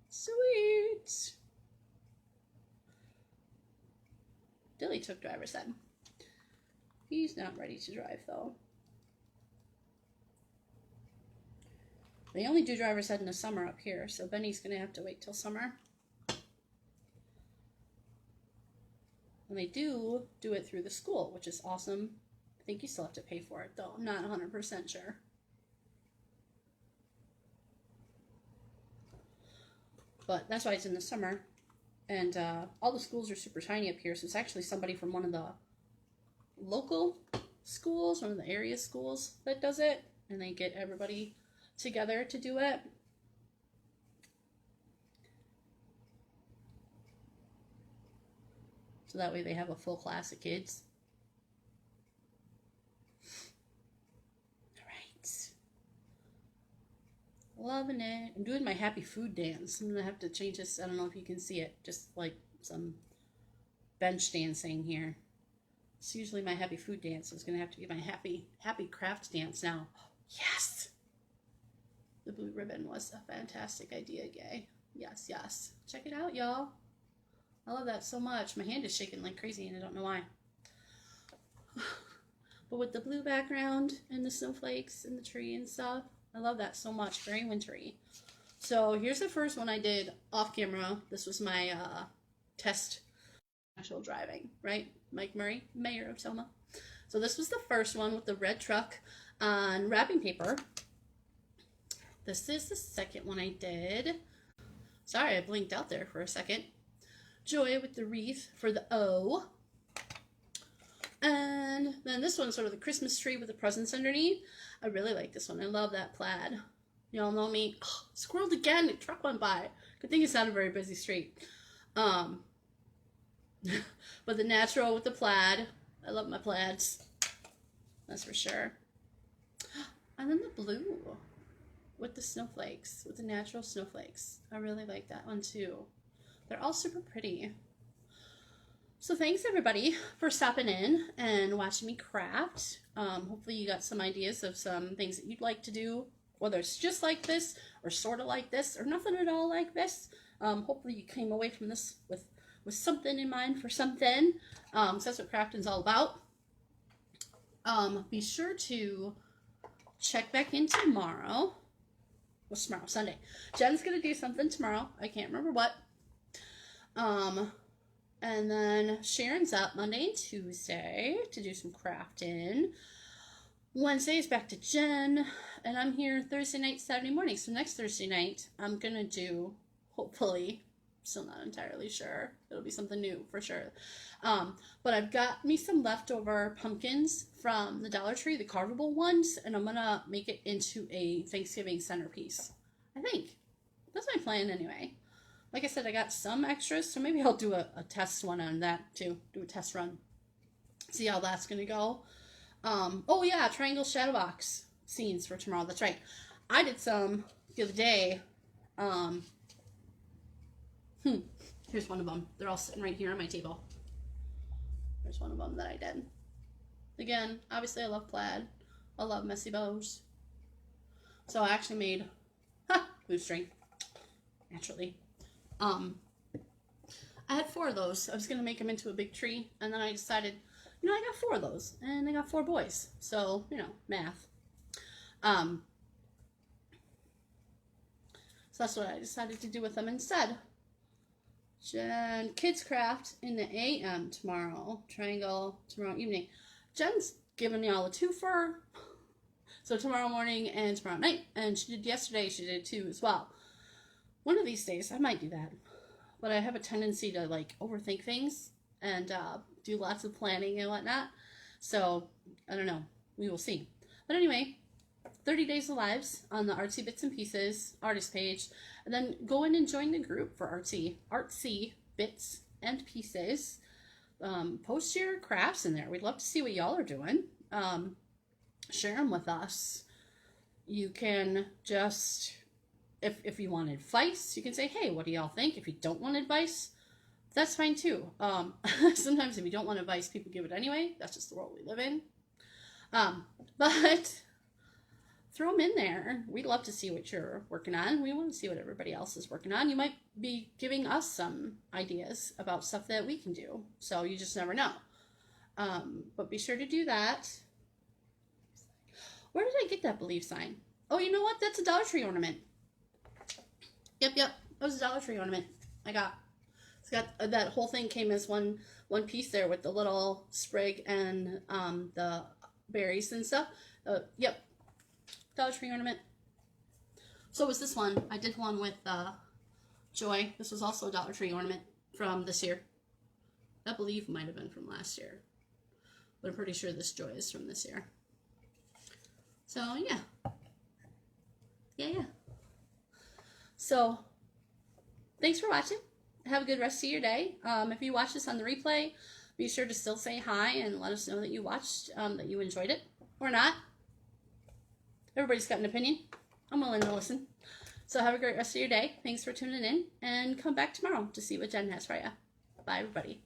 Sweet. Dilly took driver's ed. He's not ready to drive, though. They only do driver's ed in the summer up here, so Benny's going to have to wait till summer. And they do it through the school, which is awesome. I think you still have to pay for it, though. I'm not 100% sure. But that's why it's in the summer. And all the schools are super tiny up here, so it's actually somebody from one of the local schools, one of the area schools that does it. And they get everybody together to do it. So that way they have a full class of kids. Loving it. I'm doing my happy food dance. I'm going to have to change this. I don't know if you can see it. Just like some bench dancing here. It's usually my happy food dance. It's going to have to be my happy craft dance now. Yes! The blue ribbon was a fantastic idea, Gay. Yes, yes. Check it out, y'all. I love that so much. My hand is shaking like crazy and I don't know why. But with the blue background and the snowflakes and the tree and stuff, I love that so much. Very wintry. So here's the first one I did off camera. This was my test actual driving, right? Mike Murray, mayor of Selma. So this was the first one with the red truck on wrapping paper. This is the second one I did. Sorry, I blinked out there for a second. Joy with the wreath for the O. And then this one's sort of the Christmas tree with the presents underneath. I really like this one. I love that plaid. Y'all know me. Oh, squirreled again. The truck went by. Good thing it's not a very busy street. But the natural with the plaid. I love my plaids. That's for sure. And then the blue with the snowflakes. With the natural snowflakes. I really like that one too. They're all super pretty. So thanks everybody for stopping in and watching me craft. Hopefully you got some ideas of some things that you'd like to do, whether it's just like this or sort of like this or nothing at all like this. Hopefully you came away from this with something in mind for something. So that's what crafting's all about. Be sure to check back in tomorrow. What's tomorrow? Sunday. Jen's gonna do something tomorrow. I can't remember what. And then Sharon's up Monday and Tuesday to do some crafting. Wednesday is back to Jen. And I'm here Thursday night, Saturday morning. So next Thursday night, I'm going to do, hopefully, still not entirely sure. It'll be something new for sure. But I've got me some leftover pumpkins from the Dollar Tree, the carvable ones. And I'm going to make it into a Thanksgiving centerpiece. I think. That's my plan anyway. Like I said, I got some extras, so maybe I'll do a test one on that too. Do a test run. See how that's going to go. Oh yeah, triangle shadow box scenes for tomorrow. That's right. I did some the other day. Here's one of them. They're all sitting right here on my table. There's one of them that I did. Again, obviously I love plaid. I love messy bows. So I actually made blue string. Naturally. I had 4 of those. I was going to make them into a big tree, and then I decided, you know, I got 4 of those, and I got 4 boys, so, you know, math. So that's what I decided to do with them instead. Jen, Kids Craft in the AM tomorrow. Triangle tomorrow evening. Jen's giving y'all a twofer. So tomorrow morning and tomorrow night. And she did yesterday, she did too as well. One of these days, I might do that. But I have a tendency to like overthink things and do lots of planning and whatnot. So, I don't know. We will see. But anyway, 30 Days of Lives on the Artsy Bits and Pieces artist page. And then go in and join the group for Artsy Bits and Pieces. Post your crafts in there. We'd love to see what y'all are doing. Share them with us. You can just, if you want advice, you can say, hey, what do y'all think? If you don't want advice, that's fine too. Sometimes if you don't want advice, people give it anyway. That's just the world we live in. But throw them in there. We'd love to see what you're working on. We want to see what everybody else is working on. You might be giving us some ideas about stuff that we can do. So you just never know. But be sure to do that. Where did I get that belief sign? Oh, you know what? That's a Dollar Tree ornament. Yep. That was a Dollar Tree ornament I got. It's got that whole thing came as one piece there with the little sprig and the berries and stuff. Yep. Dollar Tree ornament. So was this one. I did one with Joy. This was also a Dollar Tree ornament from this year. I believe might have been from last year. But I'm pretty sure this Joy is from this year. So, yeah. Yeah. So, thanks for watching. Have a good rest of your day. If you watch this on the replay, be sure to still say hi and let us know that you watched, that you enjoyed it. Or not. Everybody's got an opinion. I'm willing to listen. So, have a great rest of your day. Thanks for tuning in. And come back tomorrow to see what Jen has for you. Bye, everybody.